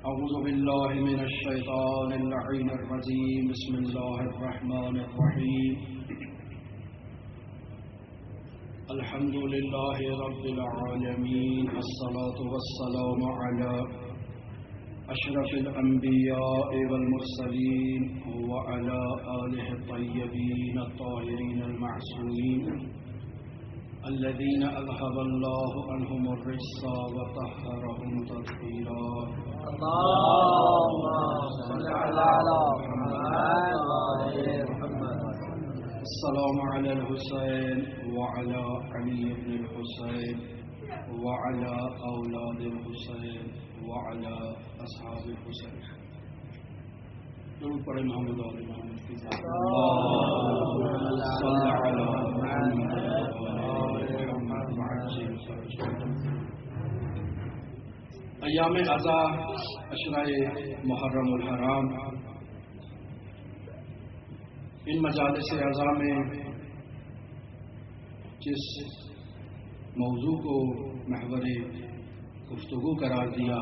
أعوذ بالله من الشيطان اللعين الرجيم. بسم الله الرحمن الرحيم. الحمد لله رب العالمين، الصلاة والسلام على أشرف الأنبياء والمرسلين وعلى آله الطيبين الطاهرين المعصومين الذين أذهب الله عنهم الرجس وطهرهم تطهيرا. اللهم صل على محمد. السلام على الحسين وعلى علي بن الحسين وعلى أولاد الحسين وعلى أصحاب الحسين. درود پڑھیں محمد و آل محمد کی ذات. صلی علی محمد ایام عزا عشرۂ محرم الحرام، ان مجالس عزا میں جس موضوع کو محور گفتگو قرار دیا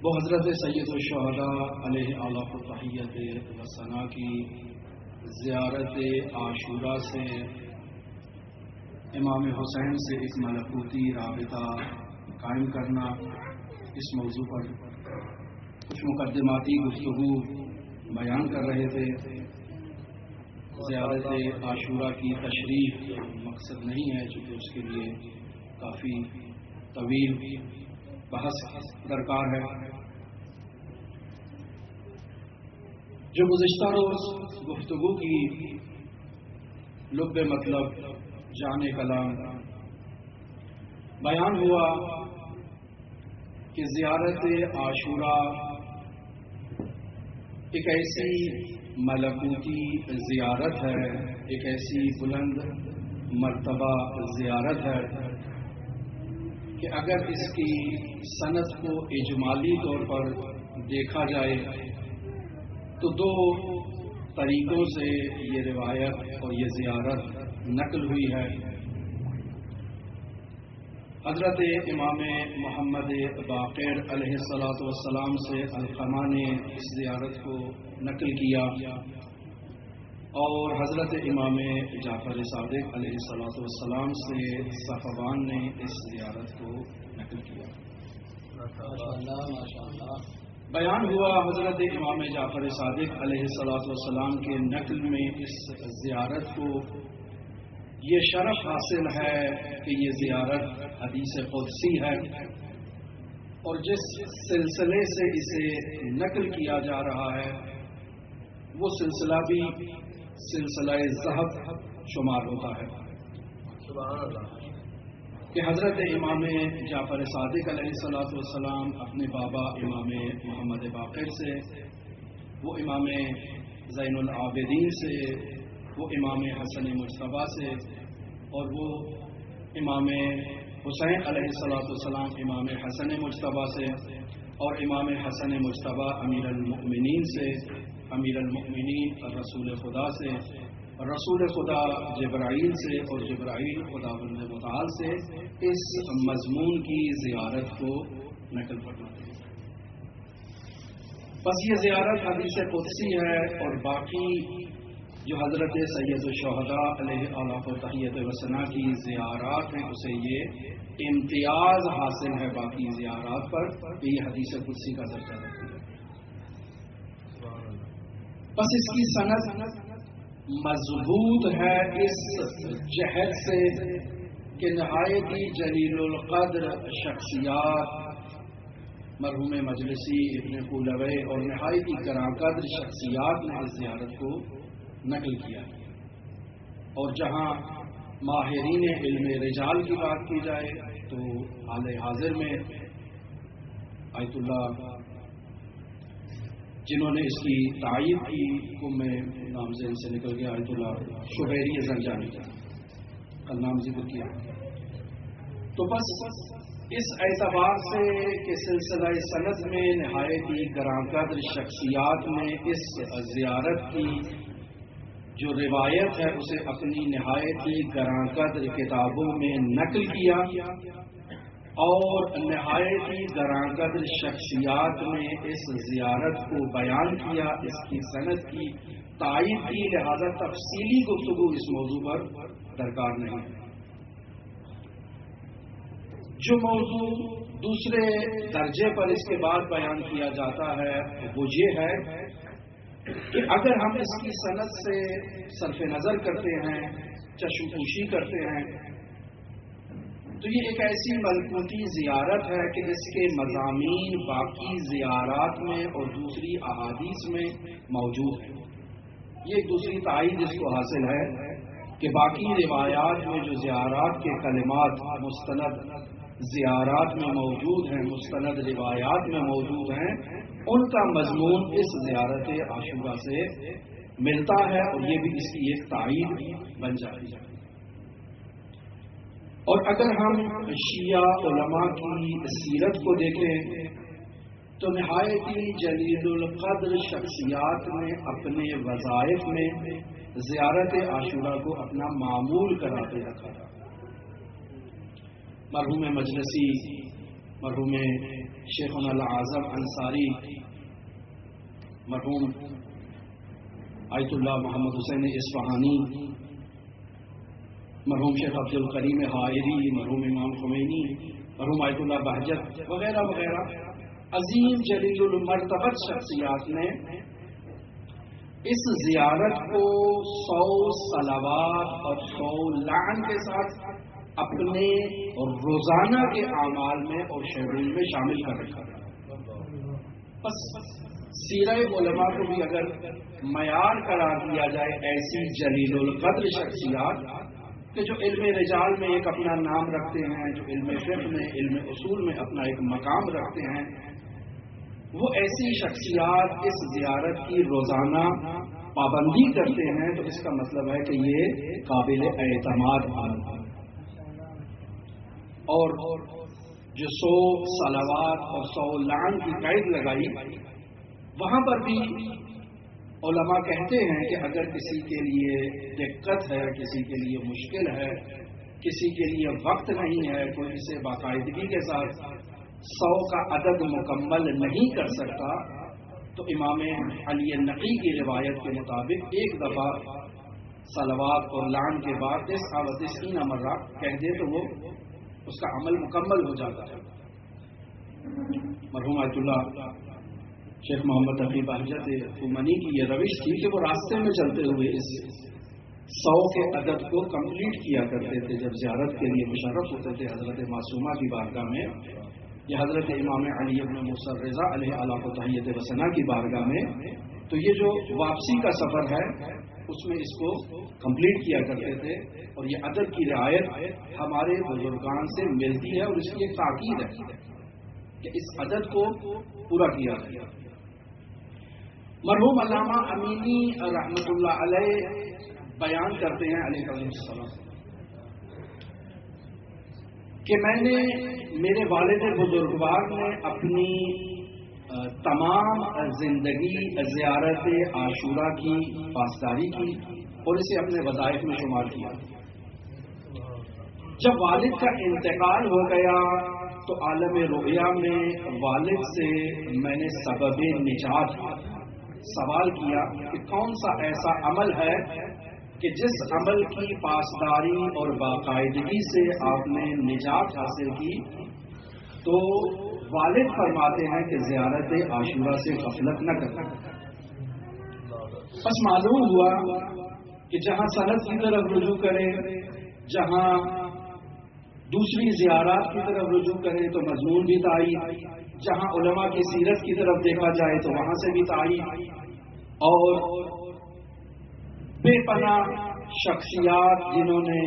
وہ حضرت سید الشہداء علیہ اعلیٰ التحیت و ثنا کی زیارت عاشوراء سے امام حسین سے ایک ملکوتی رابطہ قائم کرنا، اس موضوع پر کچھ مقدماتی گفتگو بیان کر رہے تھے. زیارت عاشوراء کی تشریح مقصد نہیں ہے، چونکہ اس کے لیے کافی طویل بحث درکار ہے. جو گزشتہ روز گفتگو کی لب مطلب جان کلام بیان ہوا کہ زیارت عاشوراء ایک ایسی ملکوتی زیارت ہے، ایک ایسی بلند مرتبہ زیارت ہے کہ اگر اس کی سند کو اجمالی طور پر دیکھا جائے تو دو طریقوں سے یہ روایت اور یہ زیارت نقل ہوئی ہے. حضرت امام محمد باقر علیہ الصلاۃ والسلام سے علقمہ نے اس زیارت کو نقل کیا اور حضرت امام جعفر صادق علیہ الصلاۃ والسلام سے صفوان نے اس زیارت کو نقل کیا. بیان ہوا حضرت امام جعفر صادق علیہ الصلاۃ والسلام کے نقل میں اس زیارت کو یہ شرف حاصل ہے کہ یہ زیارت حدیث قدسی ہے، اور جس سلسلے سے اسے نقل کیا جا رہا ہے وہ سلسلہ بھی سلسلہ ذہب شمار ہوتا ہے. سبحان اللہ. کہ حضرت امام جعفر صادق علیہ الصلاۃ والسلام اپنے بابا امام محمد باقر سے، وہ امام زین العابدین سے، وہ امام حسن مجتبیٰ سے، اور وہ امام حسین علیہ الصلاۃ والسلام امام حسن مجتبیٰ سے، اور امام حسن مجتبیٰ امیر المؤمنین سے، امیر المؤمنین رسول خدا سے، رسول خدا جبرائیل سے، اور جبرائیل خدا بند متعال سے اس مضمون کی زیارت کو نقل فرماتے ہیں. بس یہ زیارت حدیث قدسی ہے، اور باقی جو حضرت سید الشہداء علیہ اعلیٰ التحیت و ثنا کی زیارات ہیں اسے یہ امتیاز حاصل ہے باقی زیارات پر کہ یہ حدیث قدسی کا درجہ رکھتی ہے. بس اس کی سند مضبوط ہے اس جہت سے کہ نہایت ہی جلیل القدر شخصیات مرحوم مجلسی، ابن قولوی اور نہایت ہی گراں قدر شخصیات نے اس زیارت کو نقل کیا. اور جہاں ماہرین علم رجال کی بات کی جائے تو حال حاضر میں آیت اللہ جنہوں نے اس کی تائید کی کو میں نام ذہن سے نکل گیا، آیت اللہ شبیری زنجانی کا کل نام ذکر کیا. تو بس اس اعتبار سے کہ سلسلہ سند میں نہایت ہی گراں قدر شخصیات نے اس زیارت کی جو روایت ہے اسے اپنی نہایت ہی گراں قدر کتابوں میں نقل کیا، اور نہایت ہی گراں شخصیات نے اس زیارت کو بیان کیا، اس کی صنعت کی تائید کی، لہذا تفصیلی گفتگو اس موضوع پر درکار نہیں ہے۔ جو موضوع دوسرے درجے پر اس کے بعد بیان کیا جاتا ہے وہ یہ ہے کہ اگر ہم اس کی صنعت سے صرف نظر کرتے ہیں، چشم پوشی کرتے ہیں، تو یہ ایک ایسی ملکوتی زیارت ہے کہ جس کے مضامین باقی زیارات میں اور دوسری احادیث میں موجود ہیں۔ یہ ایک دوسری تائید اس کو حاصل ہے کہ باقی روایات میں جو زیارات کے کلمات مستند زیارات میں موجود ہیں، مستند روایات میں موجود ہیں، ان کا مضمون اس زیارت عاشورہ سے ملتا ہے، اور یہ بھی اس کی ایک تائید بن جاتی ہے۔ اور اگر ہم شیعہ علماء کی سیرت کو دیکھیں تو نہایت ہی جلیل القدر شخصیات نے اپنے وظائف میں زیارت عاشورہ کو اپنا معمول قرار رکھا تھا۔ مرحوم مجلسی، مرحوم شیخنا الاعظم انصاری، مرحوم آیت اللہ محمد حسین اصفہانی، مرحوم شیخ عبد الکریم حائری، مرحوم امام خمینی، مرحوم آیت اللہ بہجت وغیرہ وغیرہ عظیم جلیل المرتبت شخصیات نے اس زیارت کو 100 صلوات اور 100 لعن کے ساتھ اپنے روزانہ کے اعمال میں اور شیڈول میں شامل کر رکھا ہے۔ بس سیرہ علماء کو بھی اگر معیار قرار دیا جائے ایسی جلیل القدر شخصیات کہ جو علم رجال میں ایک اپنا نام رکھتے ہیں، جو علم فقہ میں، علم اصول میں اپنا ایک مقام رکھتے ہیں، وہ ایسی شخصیات اس زیارت کی روزانہ پابندی کرتے ہیں، تو اس کا مطلب ہے کہ یہ قابل اعتماد عمل ہے۔ اور جو 100 صلوات اور 100 لعن کی قید لگائی، وہاں پر بھی علماء کہتے ہیں کہ اگر کسی کے لیے دقت ہے، کسی کے لیے مشکل ہے، کسی کے لیے وقت نہیں ہے، کوئی اسے باقاعدگی کے ساتھ 100 کا عدد مکمل نہیں کر سکتا، تو امام علی نقی کی روایت کے مطابق ایک دفعہ صلوات اور لعن کے بعد 10 مرہ کہہ دے تو وہ اس کا عمل مکمل ہو جاتا ہے۔ مرحوم آیت اللہ شیخ محمد تقی بہجت فومنی کی یہ روش تھی کہ وہ راستے میں چلتے ہوئے اس 100 کے عدد کو کمپلیٹ کیا کرتے تھے۔ جب زیارت کے لیے مشرف ہوتے تھے حضرت معصومہ کی بارگاہ میں یا حضرت امام علی بن موسیٰ رضا علیہ اعلیٰ و تحیت وسنا کی بارگاہ میں، تو یہ جو واپسی کا سفر ہے اس میں اس کو کمپلیٹ کیا کرتے تھے، اور یہ عدد کی رعایت ہمارے بزرگان سے ملتی ہے، اور اس کی ایک تاکید ہے کہ اس عدد کو پورا کیا جائے۔ مرحوم علامہ امینی رحمۃ اللہ علیہ بیان کرتے ہیں علیہ السلام کہ میں نے میرے والد بزرگوار نے اپنی تمام زندگی زیارت عاشورہ کی پاسداری کی اور اسے اپنے وظائف میں شمار کیا۔ جب والد کا انتقال ہو گیا تو عالم رؤیا میں والد سے میں نے سبب نجات سوال کیا کہ کون سا ایسا عمل ہے کہ جس عمل کی پاسداری اور باقاعدگی سے آپ نے نجات حاصل کی، تو والد فرماتے ہیں کہ زیارت عاشورہ سے غفلت نہ کرنا۔ بس معلوم ہوا کہ جہاں سند کی طرف رجوع کریں، جہاں دوسری زیارات کی طرف رجوع کریں تو مضمون بھی تعین، جہاں علماء کی سیرت کی طرف دیکھا جائے تو وہاں سے بھی تعین، اور بے پناہ شخصیات جنہوں نے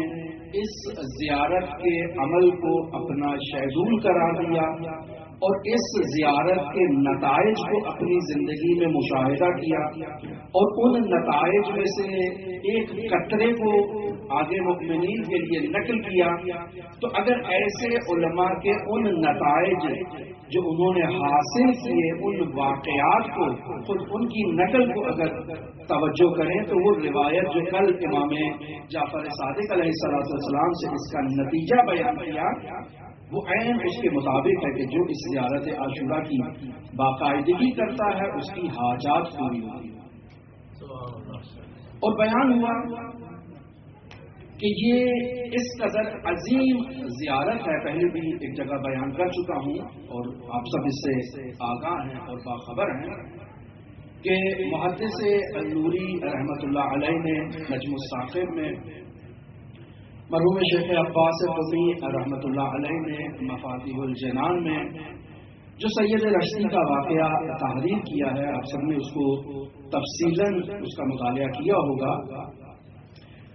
اس زیارت کے عمل کو اپنا شیڈول قرار دیا اور اس زیارت کے نتائج کو اپنی زندگی میں مشاہدہ کیا اور ان نتائج میں سے ایک قطرے کو آگے مؤمنین کے لیے نقل کیا، تو اگر ایسے علماء کے ان نتائج جو انہوں نے حاصل کیے، ان واقعات کو، خود ان کی نقل کو اگر توجہ کریں تو وہ روایت جو کل امام جعفر صادق علیہ السلام سے اس کا نتیجہ بیان کیا وہ عین اس کے مطابق ہے کہ جو اس زیارت عاشورہ کی باقاعدگی کرتا ہے اس کی حاجات پوری ہوتی ہے۔ اور بیان ہوا کہ یہ اس قدر عظیم زیارت ہے، پہلے بھی ایک جگہ بیان کر چکا ہوں اور آپ سب اس سے آگاہ ہیں اور باخبر ہیں کہ محدث النوری رحمۃ اللہ علیہ نے نجم الثاقب میں، مرحوم شیخ عباس قمی رحمۃ اللہ علیہ نے مفاتیح الجنان میں جو سید رشتی کا واقعہ تحریر کیا ہے، آپ سب نے اس کو تفصیلاً اس کا مطالعہ کیا ہوگا،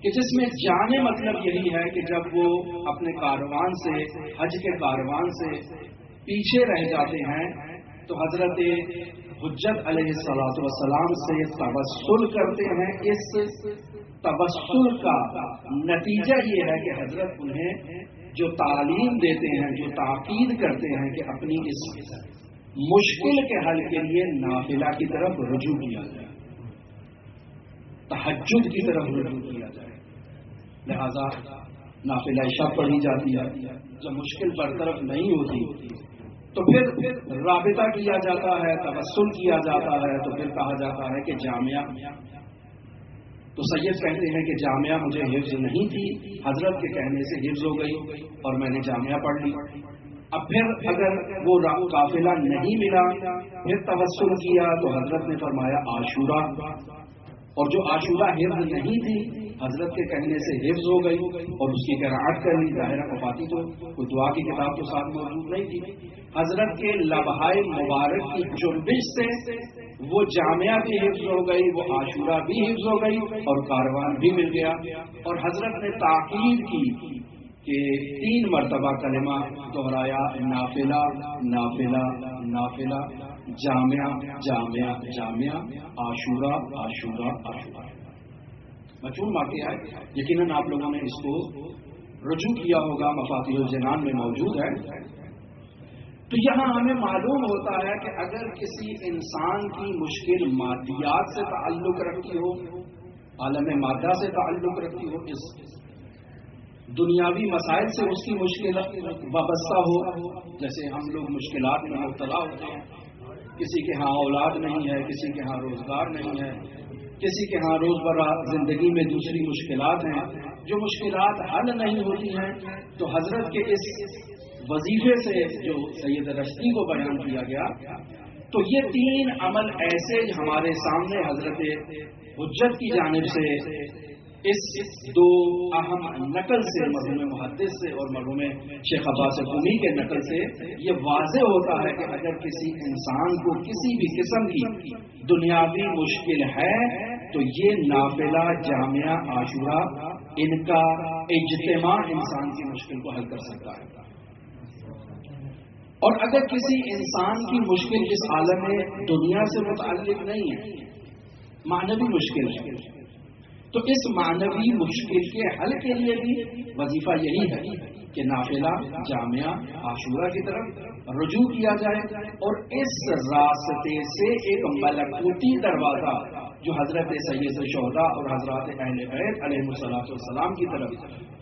کہ جس میں جانے مطلب یہی ہے کہ جب وہ اپنے کاروان سے، حج کے کاروان سے پیچھے رہ جاتے ہیں تو حضرت حجت علیہ الصلوۃ والسلام سے توسل کرتے ہیں۔ اس توسل کا نتیجہ یہ ہے کہ حضرت انہیں جو تعلیم دیتے ہیں، جو تاکید کرتے ہیں کہ اپنی اس مشکل کے حل کے لیے نافلہ کی طرف رجوع کیا جائے، تہجد کی طرف رجوع کیا جائے، لہذا نافلہ شب پڑھی جاتی ہے۔ جب مشکل برطرف نہیں ہوتی تو پھر رابطہ کیا جاتا ہے، توسل کیا جاتا ہے، تو پھر کہا جاتا ہے کہ جامعہ، تو سید کہتے ہیں کہ جامعہ مجھے حفظ نہیں تھی، حضرت کے کہنے سے حفظ ہو گئی اور میں نے جامعہ پڑھ لی۔ اب پھر اگر وہ قافلہ نہیں ملا، پھر توسل کیا تو حضرت نے فرمایا عاشورہ، اور جو عاشورہ حفظ نہیں تھی حضرت کے کہنے سے حفظ ہو گئی اور اس کی قرأت کر لی۔ ظاہرہ وفاتی تو کوئی دعا کی کتاب تو ساتھ موجود نہیں تھی، حضرت کے لبہائے مبارک کی جنبش سے وہ جامعہ بھی حفظ ہو گئی، وہ عاشورہ بھی حفظ ہو گئی اور کاروان بھی مل گیا۔ اور حضرت نے تاکید کی کہ 3 مرتبہ کلمہ دہرایا، نافلہ نافلہ نافلہ، جامعہ جامعہ جامعہ، عاشورہ عاشورہ عاشورہ۔ مشہور واقعہ ہے، یقیناً آپ لوگوں نے اس کو رجوع کیا ہوگا، مفاتیح الجنان میں موجود ہے۔ تو یہاں ہمیں معلوم ہوتا ہے کہ اگر کسی انسان کی مشکل مادیات سے تعلق رکھتی ہو، عالم مادہ سے تعلق رکھتی ہو، اس دنیاوی مسائل سے اس کی مشکل وابستہ ہو، جیسے ہم لوگ مشکلات میں مبتلا ہوتے ہیں، کسی کے ہاں اولاد نہیں ہے، کسی کے ہاں روزگار نہیں ہے، کسی کے ہاں روزمرہ زندگی میں دوسری مشکلات ہیں، جو مشکلات حل نہیں ہوتی ہیں، تو حضرت کے اس وظیفے سے جو سید رشتی کو بیان کیا گیا، تو یہ 3 عمل ایسے ہمارے سامنے حضرت حجت کی جانب سے اس 2 اہم نقل سے، مرحوم محدث سے اور مرحوم شیخ عباس قمی کے نقل سے یہ واضح ہوتا ہے کہ اگر کسی انسان کو کسی بھی قسم کی دنیاوی مشکل ہے تو یہ نافلہ جامعہ عاشورہ ان کا اجتماع انسان کی مشکل کو حل کر سکتا ہے۔ اور اگر کسی انسان کی مشکل اس عالم دنیا سے متعلق نہیں ہے، معنوی مشکل ہے، تو اس معنوی مشکل کے حل کے لیے بھی وظیفہ یہی ہے کہ نافلہ جامعہ عاشورہ کی طرف رجوع کیا جائے، اور اس راستے سے ایک ملکوتی دروازہ جو حضرت سید الشہداء اور حضرات اہل بیت علیہ الصلوۃ والسلام کی طرف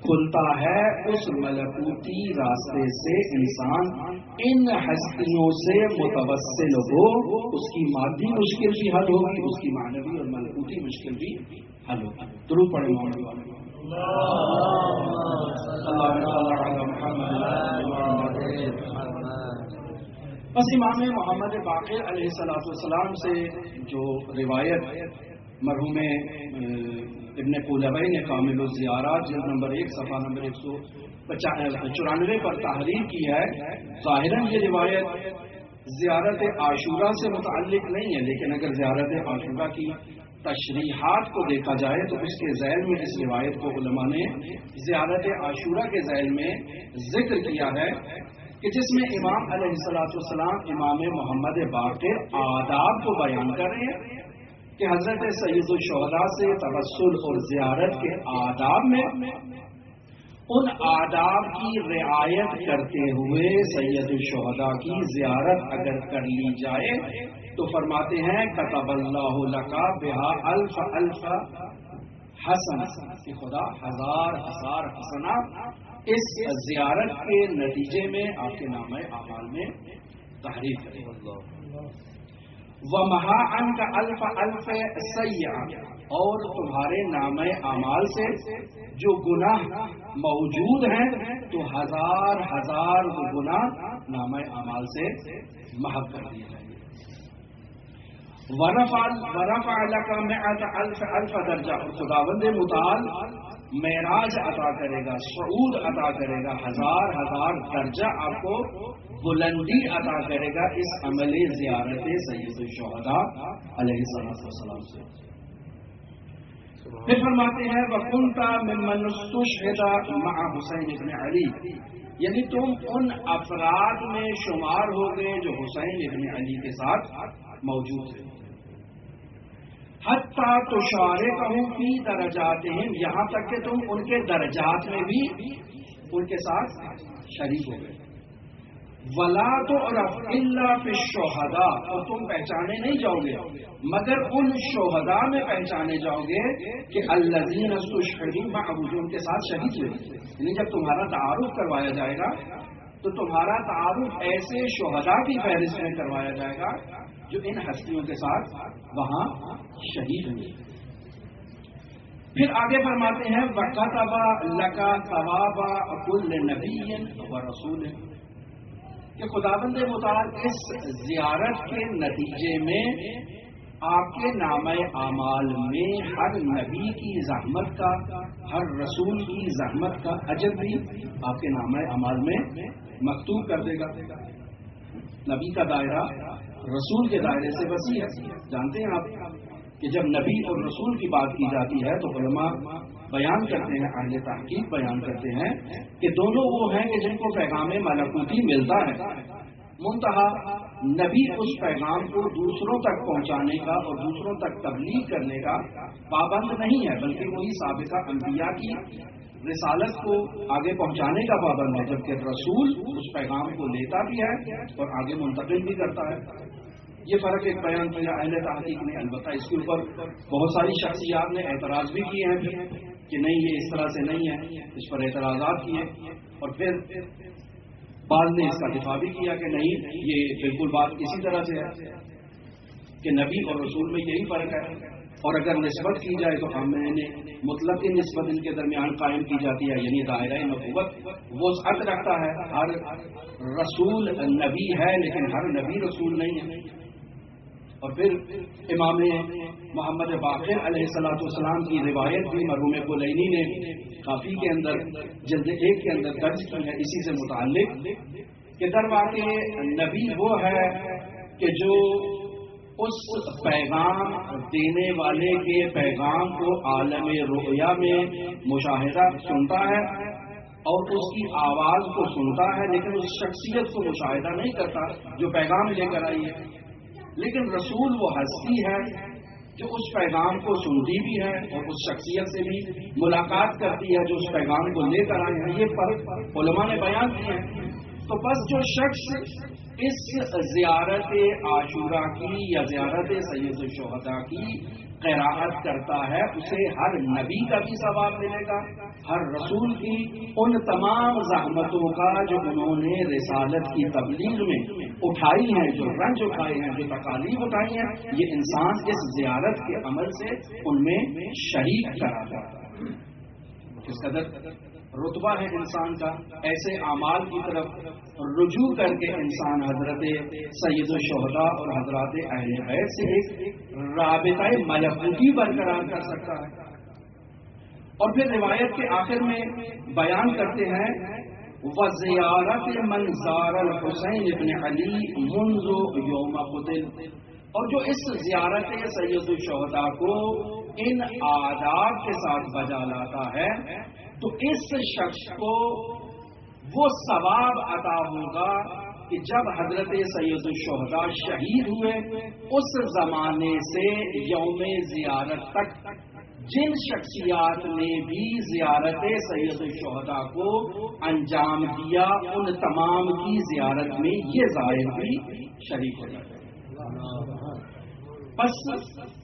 کھلتا ہے، اس ملکوتی راستے سے انسان ان ہستیوں سے متوسل ہو، اس کی مادی مشکل بھی حل ہوگی، اس کی معنوی اور ملکوتی مشکل بھی حل ہوگی۔ درود پڑھیں محمد۔ بس امام محمد باقر علیہ الصلوۃ والسلام سے جو روایت مرحوم ابن قولوی نے کامل الزیارات جلد نمبر 1 صفحہ نمبر 194 پر تحریر کی ہے، ظاہراً یہ روایت زیارت عاشورہ سے متعلق نہیں ہے، لیکن اگر زیارت عاشورہ کی تشریحات کو دیکھا جائے تو اس کے ذیل میں اس روایت کو علماء نے زیارت عاشورہ کے ذیل میں ذکر کیا ہے کہ جس میں امام علیہ الصلوۃ والسلام امام محمد باقر آداب کو بیان کر رہے ہیں کہ حضرت سید الشہداء سے توسل اور زیارت کے آداب میں ان آداب کی رعایت کرتے ہوئے سید الشہداء کی زیارت اگر کر لی جائے تو فرماتے ہیں کتب اللہ لک بہا الف الف حسن، کہ خدا ہزار ہزار حسنات اس زیارت کے نتیجے میں آپ کے نامہ اعمال میں تحریف کرے گا. وَمَحَا عَنْكَ أَلْفَ أَلْفَ سَيِّئَةٍ، اور تمہارے نامہ اعمال سے جو گناہ موجود ہیں تو ہزار ہزار وہ گناہ نامہ اعمال سے محو کر دیے جائیں گے. وَرَفَعَ لَكَ مِئَةَ أَلْفَ أَلْفَ درجہ، اور خداوند متعال معراج عطا کرے گا، صعود عطا کرے گا، ہزار ہزار درجہ آپ کو بلندی عطا کرے گا اس عمل زیارت سید الشہداء علیہ السلام سے. پھر فرماتے ہیں وَكُنْتَ مِمَّنْ اسْتُشْهِدَ مَعَ حسین ابن علی، یعنی تم ان افراد میں شمار ہو گئے جو حسین ابن علی کے ساتھ موجود تھے. حتیٰ تشارکہم فی درجاتہم، یہاں تک کہ تم ان کے درجات میں بھی ان کے ساتھ شریک ہو گئے. ولا تعرف الا فی الشہداء، اور تم پہچانے نہیں جاؤ گے مگر ان شہداء میں پہچانے جاؤ گے کہ الذین استشہدوا معہ، جو ان کے ساتھ شہید ہوئے. یعنی جب تمہارا تعارف کروایا جائے گا تو تمہارا تعارف ایسے شہداء کی فہرست میں کروایا جائے گا جو ان ہستیوں کے ساتھ وہاں شہید ہوئے. پھر آگے فرماتے ہیں وَكَتَبَ لَكَ ثَوَابَ كُلِّ نَبِيٍّ وَرَسُولٍ، کہ خداوند متعال اس زیارت کے نتیجے میں آپ کے نامہ اعمال میں ہر نبی کی زحمت کا، ہر رسول کی زحمت کا اجر بھی آپ کے نامہ اعمال میں مکتوب کر دے گا. نبی کا دائرہ رسول کے دائرے سے وسیع ہے. جانتے ہیں آپ کہ جب نبی اور رسول کی بات کی جاتی ہے تو علماء بیان کرتے ہیں، اہل تحقیق بیان کرتے ہیں کہ دونوں وہ ہیں کہ جن کو پیغام ملکوتی ملتا ہے، منتہا نبی اس پیغام کو دوسروں تک پہنچانے کا اور دوسروں تک تبلیغ کرنے کا پابند نہیں ہے، بلکہ وہی سابقہ انبیاء کی رسالت کو آگے پہنچانے کا پابند ہے، جبکہ رسول اس پیغام کو لیتا بھی ہے اور آگے منتقل بھی کرتا ہے. یہ فرق ایک بیان کیا اہل تحقیق نے. البتہ اس کے اوپر بہت ساری شخصیات نے اعتراض بھی کیے ہیں کہ نہیں یہ اس طرح سے نہیں ہے، اس پر اعتراضات کیے، اور پھر بعض نے اس کا دفاع بھی کیا کہ نہیں یہ بالکل بات اسی طرح سے ہے کہ نبی اور رسول میں یہی فرق ہے، اور اگر نسبت کی جائے تو ہم نے مطلق نسبت ان کے درمیان قائم کی جاتی ہے، یعنی دائرہ نبوت وسعت رکھتا ہے. ہر رسول نبی ہے لیکن ہر نبی رسول نہیں ہے. اور پھر امام محمد باقر علیہ السلام کی روایت بھی مرحوم کلینی نے کافی کے اندر جلد 1 کے اندر درج کی ہے اسی سے متعلق کہ در واقع نبی وہ ہے کہ جو اس پیغام دینے والے کے پیغام کو عالم رؤیا میں مشاہدہ سنتا ہے اور اس کی آواز کو سنتا ہے، لیکن اس شخصیت کو مشاہدہ نہیں کرتا جو پیغام لے کر آئی ہے. لیکن رسول وہ ہستی ہے جو اس پیغام کو سنتی بھی ہے اور اس شخصیت سے بھی ملاقات کرتی ہے جو اس پیغام کو لے کر آئے ہیں. یہ فرق علماء نے بیان کیے ہیں. تو بس جو شخص اس زیارت عاشورہ کی یا زیارت سید الشہداء کی قراءت کرتا ہے اسے ہر نبی کا بھی ثواب ملے گا، ہر رسول کی ان تمام زحمتوں کا جو انہوں نے رسالت کی تبلیغ میں اٹھائی ہیں، جو رنج اٹھائے ہیں، جو تکالیف اٹھائی ہیں، یہ انسان اس زیارت کے عمل سے ان میں شریک کراتا ہے. اس قدر رتبہ ہے انسان کا. ایسے اعمال کی طرف رجوع کر کے انسان حضرت سید الشہداء اور حضرات اہل بیت سے ایک رابطہ ملکوتی برقرار کر سکتا ہے. اور پھر روایت کے آخر میں بیان کرتے ہیں وَزِيَارَةِ مَنْ زَارَ الْحُسَيْنِ ابْنَ عَلِي مُنْذُ يَوْمَ قُتِلَ، اور جو اس زیارت سید الشہداء کو ان آداب کے ساتھ بجا لاتا ہے تو اس شخص کو وہ ثواب عطا ہوگا کہ جب حضرت سید الشہداء شہید ہوئے اس زمانے سے یوم زیارت تک جن شخصیات نے بھی زیارت سید الشہداء کو انجام دیا ان تمام کی زیارت میں یہ ظاہر بھی شریک ہو جاتا ہے. بس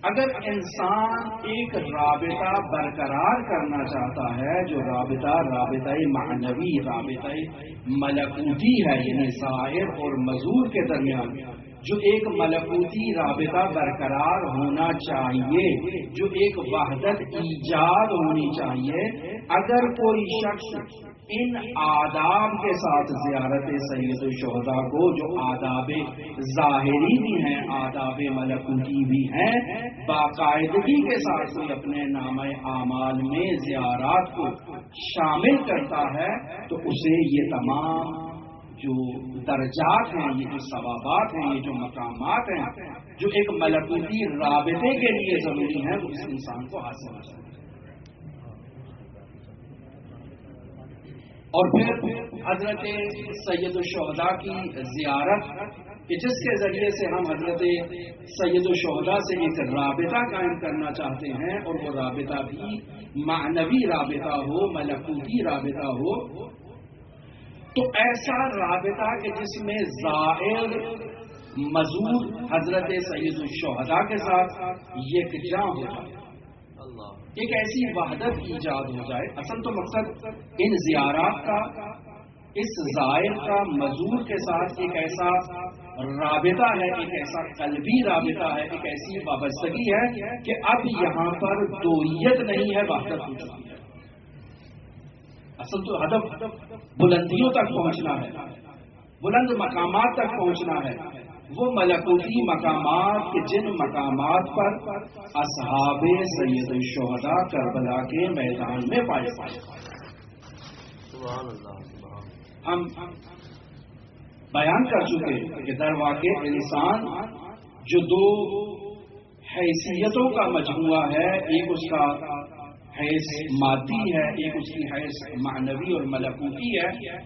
اگر انسان ایک رابطہ برقرار کرنا چاہتا ہے، جو رابطہ معنوی، رابطہ ملکوتی ہے، یعنی ظاہر اور مظہور کے درمیان جو ایک ملکوتی رابطہ برقرار ہونا چاہیے، جو ایک وحدت ایجاد ہونی چاہیے، اگر کوئی شخص ان آداب کے ساتھ زیارت سید الشہداء کو، جو آداب ظاہری بھی ہیں، آداب ملکوتی بھی ہیں، باقاعدگی کے ساتھ کوئی اپنے نامہ اعمال میں زیارات کو شامل کرتا ہے، تو اسے یہ تمام جو درجات ہیں، یہ جو ثوابات ہیں، یہ جو مقامات ہیں، جو ایک ملکوتی رابطے کے لیے ضروری ہیں، وہ اس انسان کو حاصل ہو جائے۔ اور پھر حضرت سید الشہداء کی زیارت کہ جس کے ذریعے سے ہم حضرت سید الشہداء سے ایک رابطہ قائم کرنا چاہتے ہیں، اور وہ رابطہ بھی معنوی رابطہ ہو، ملکوتی رابطہ ہو، تو ایسا رابطہ کہ جس میں ظاہر مظہور حضرت سید الشہداء کے ساتھ یکجا ہو جائے، ایک ایسی وحدت ایجاد ہو جائے۔ اصل تو مقصد ان زیارات کا، اس ظاہر کا مظہور کے ساتھ ایک ایسا رابطہ ہے، ایک ایسا قلبی رابطہ ہے، ایک ایسی وابستگی ہے کہ اب یہاں پر دوئیت نہیں ہے، وحدت ہو چکی ہے۔ اصل تو ہدف بلندیوں تک پہنچنا ہے، بلند مقامات تک پہنچنا ہے، وہ ملکوتی مقامات کہ جن مقامات پر اصحاب سید الشہداء کربلا کے میدان میں پائے جائیں۔ ہم بیان کر چکے کہ در واقع انسان جو دو حیثیتوں کا مجموعہ ہے، ایک اس کا حیث مادی ہے، ایک اس کی حیث معنوی اور ملکوتی ہے،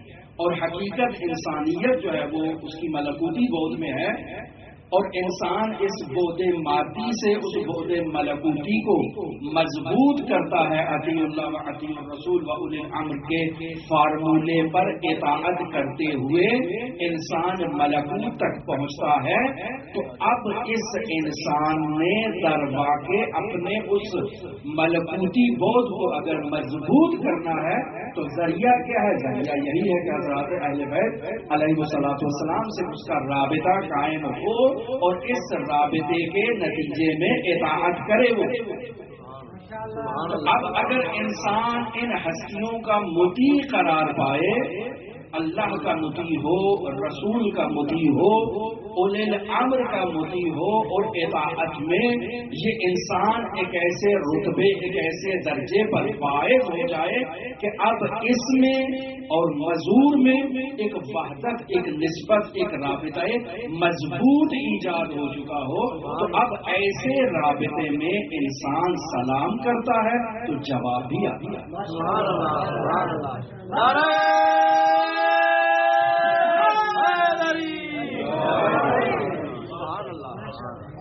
اور حقیقت انسانیت جو ہے وہ اس کی ملکوتی بود میں ہے، اور انسان اس بود مادی سے اس بود ملکوتی کو مضبوط کرتا ہے اطیع اللہ و اطیع الرسول و اولی الامر کے فارمولے پر اطاعت کرتے ہوئے انسان ملکوت تک پہنچتا ہے۔ تو اب اس انسان نے در واقع اپنے اس ملکوتی بود کو اگر مضبوط کرنا ہے تو ذریعہ کیا ہے؟ ذریعہ یہی ہے کہ حضرات اہل بیت علیہ الصلوۃ والسلام سے اس کا رابطہ قائم ہو، اور اس رابطے کے نتیجے میں اطاعت کرے وہ۔ اب اگر انسان ان ہستیوں کا مطیع قرار پائے، اللہ کا مطیع ہو، رسول کا مطیع ہو، اولی الامر کا مطیع ہو، اور اطاعت میں یہ انسان ایک ایسے رتبے، ایک ایسے درجے پر فائز ہو جائے کہ اب اس میں اور مظہور میں ایک وحدت، ایک نسبت، ایک رابطہ مضبوط ایجاد ہو چکا ہو، تو اب ایسے رابطے میں انسان سلام کرتا ہے تو جواب بھی آتا ہے۔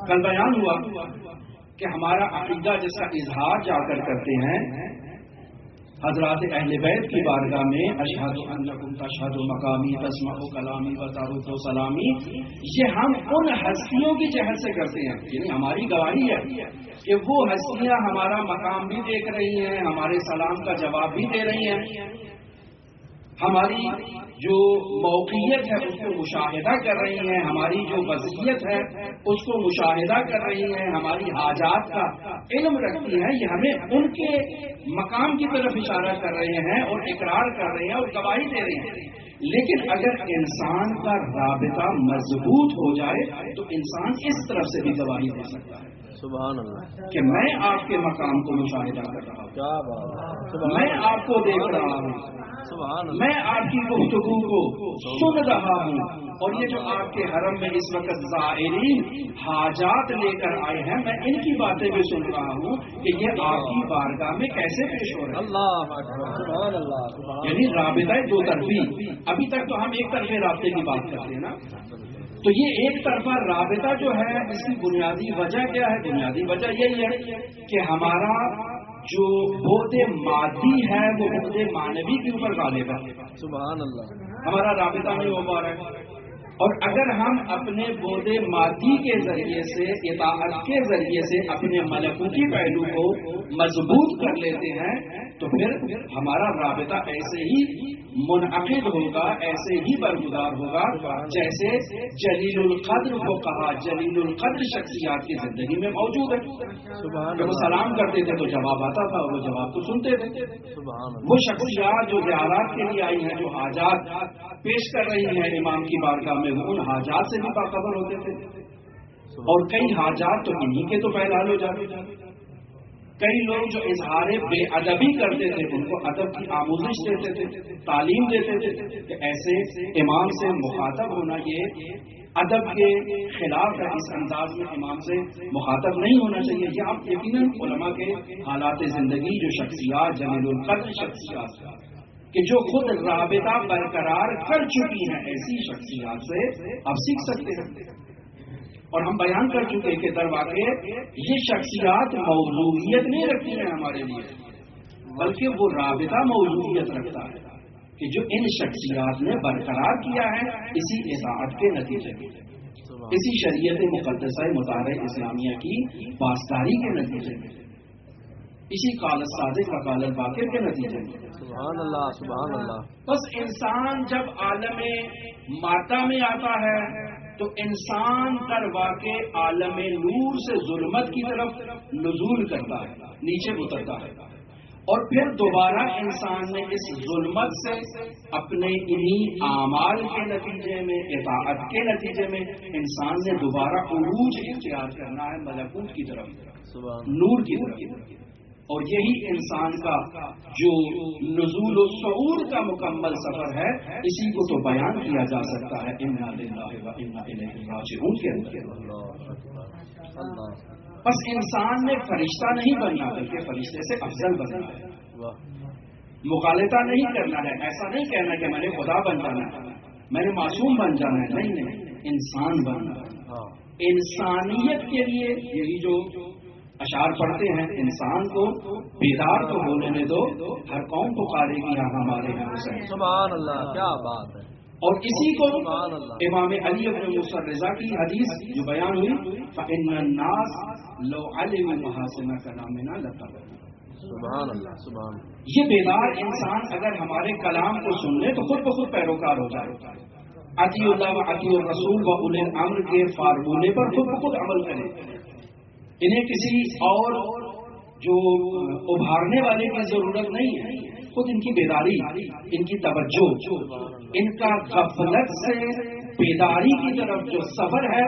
کل بیان ہوا کہ ہمارا عقیدہ جس کا اظہار جا کر کرتے ہیں حضرات اہل بیت کی بارگاہ میں، اشہد انکم تشہد مقامی تسمع کلامی و ترد سلامی، یہ ہم ان ہستیوں کی جہت سے کرتے ہیں، یعنی ہماری گواہی ہے کہ وہ ہستیاں ہمارا مقام بھی دیکھ رہی ہیں، ہمارے سلام کا جواب بھی دے رہی ہیں، ہماری جو موقعیت ہے اس کو مشاہدہ کر رہی ہیں، ہماری جو وضعیت ہے اس کو مشاہدہ کر رہی ہیں، ہماری حاجات کا علم رکھتی ہیں، یہ ہمیں ان کے مقام کی طرف اشارہ کر رہے ہیں اور اقرار کر رہے ہیں اور گواہی دے رہے ہیں۔ لیکن اگر انسان کا رابطہ مضبوط ہو جائے تو انسان اس طرف سے بھی گواہی دے سکتا ہے، سبحان اللہ، کہ میں آپ کے مقام کو مشاہدہ کر رہا ہوں، کیا بات ہے، میں آپ کو دیکھ رہا ہوں، میں آپ کی گفتگو کو سن رہا ہوں، اور یہ جو آپ کے حرم میں اس وقت زائرین حاجات لے کر آئے ہیں، میں ان کی باتیں بھی سن رہا ہوں کہ یہ آپ کی بارگاہ میں کیسے پیش ہو رہے ہیں۔ اللہ اکبر، سبحان اللہ، یعنی رابطہ دو طرفی، ابھی تک تو ہم ایک طرفے رابطے کی بات کرتے ہیں نا، تو یہ ایک طرفہ رابطہ جو ہے اس کی بنیادی وجہ کیا ہے؟ بنیادی وجہ یہی ہے کہ ہمارا جو بود مادی ہے وہ بود معنوی کے اوپر غالب ہے، سبحان اللہ، ہمارا رابطہ نہیں ہو پا رہا ہے، اور اگر ہم اپنے بود مادی کے ذریعے سے، اطاعت کے ذریعے سے اپنے ملکوتی پہلو کو مضبوط کر لیتے ہیں تو پھر ہمارا رابطہ ایسے ہی منعقد ہوگا، ایسے ہی برقرار ہوگا جیسے جلیل القدر کو کہا، جلیل القدر شخصیات کی زندگی میں موجود ہے. جب وہ سلام کرتے تھے تو جواب آتا تھا اور وہ جواب کو سنتے تھے. وہ شخصیات جو زیارات کے لیے آئی ہیں، جو حاجات پیش کر رہی ہیں امام کی بارگاہ میں، وہ ان حاجات سے بھی باخبر ہوتے تھے. اور کئی حاجات تو انہی کے تو پہلال ہو جاتے تھے. کئی لوگ جو اظہار بے ادبی کرتے تھے ان کو ادب کی آموزش دیتے تھے، تعلیم دیتے تھے کہ ایسے امام سے مخاطب ہونا یہ ادب کے خلاف ہے، اس انداز میں امام سے مخاطب نہیں ہونا چاہیے. یہ آپ یقیناً علماء کے حالات زندگی، جو شخصیات جلیل القدر شخصیات کہ جو خود رابطہ برقرار کر چکی ہیں، ایسی شخصیات سے آپ سیکھ سکتے ہیں. اور ہم بیان کر چکے کہ در واقع یہ شخصیات موضوعیت نہیں رکھتی ہیں ہمارے لیے، بلکہ وہ رابطہ موضوعیت رکھتا ہے کہ جو ان شخصیات نے برقرار کیا ہے اسی اطاعت کے نتیجے میں، اسی شریعت مقدسہ مطالعہ اسلامیہ کی پاسداری کے نتیجے میں، اسی قال الصادق و قال الباقر کے نتیجے میں. سبحان اللہ، سبحان اللہ. بس انسان جب عالم مادہ میں آتا ہے تو انسان در واقع عالم نور سے ظلمت کی طرف نزول کرتا ہے، نیچے اترتا ہے، اور پھر دوبارہ انسان نے اس ظلمت سے اپنے انہی اعمال کے نتیجے میں، اطاعت کے نتیجے میں انسان نے دوبارہ عروج اختیار کرنا ہے ملکوت کی طرف، نور کی طرف. اور یہی انسان کا جو نزول و صعود کا مکمل سفر ہے، اسی کو تو بیان کیا جا سکتا ہے انا للہ و انا الیہ راجعون کے اندر. بس انسان نے فرشتہ نہیں بننا بلکہ فرشتے سے افضل بننا ہے. مغالطہ نہیں کرنا ہے، ایسا نہیں کہنا کہ میں نے خدا بن جانا ہے، میں نے معصوم بن جانا ہے. نہیں، انسان بننا ہے. انسانیت کے لیے یہی جو اشعار پڑھتے ہیں، انسان کو بیدار تو ہونے میں دو، ہر قوم پکارے گی یہاں ہمارے ہیں حسین. سبحان اللہ، کیا بات ہے. اور اسی کو امام علی بن موسیٰ رضا کی حدیث جو بیان ہوئی، فَإِنَّ النَّاسَ لَوْ عَلِمُوا مَحَاسِنَ كَلَامِنَا لَتَّبَعُونَا. سبحان اللہ، سبحان اللہ. یہ بیدار انسان اگر ہمارے کلام کو سن لے تو خود بخود پیروکار ہو جائے. اطیع اللہ و اطیع الرسول و اولی الامر کے فارمولے پر خود بخود عمل کرے. انہیں کسی اور جو ابھارنے والے کی ضرورت نہیں ہے. خود ان کی بیداری، ان کی توجہ، ان کا غفلت سے بیداری کی طرف جو سفر ہے،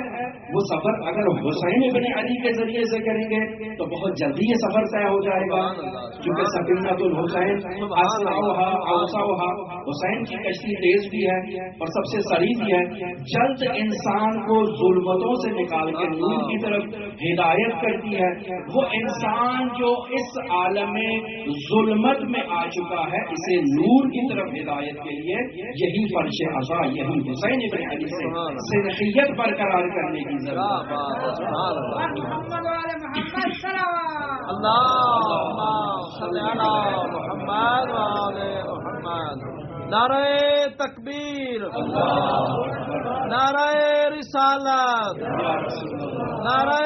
وہ سفر اگر حسین ابن علی کے ذریعے سے کریں گے تو بہت جلدی یہ سفر طے ہو جائے گا. کیونکہ سفینۃ الحسین اسرعھا اوسعھا، حسین کی کشتی تیز بھی ہے اور سب سے سریع بھی ہے. جلد انسان کو ظلمتوں سے نکال کے نور کی طرف ہدایت کرتی ہے. وہ انسان جو اس عالم ظلمت میں آ چکا ہے، اسے نور کی طرف ہدایت کے لیے یہی فرش عزا، یہی حسین ابن علی سے صدقیت برقرار کرنے کی ضرورت ہے. نعرہ تکبیر، نعرہ رسالت، نعرہ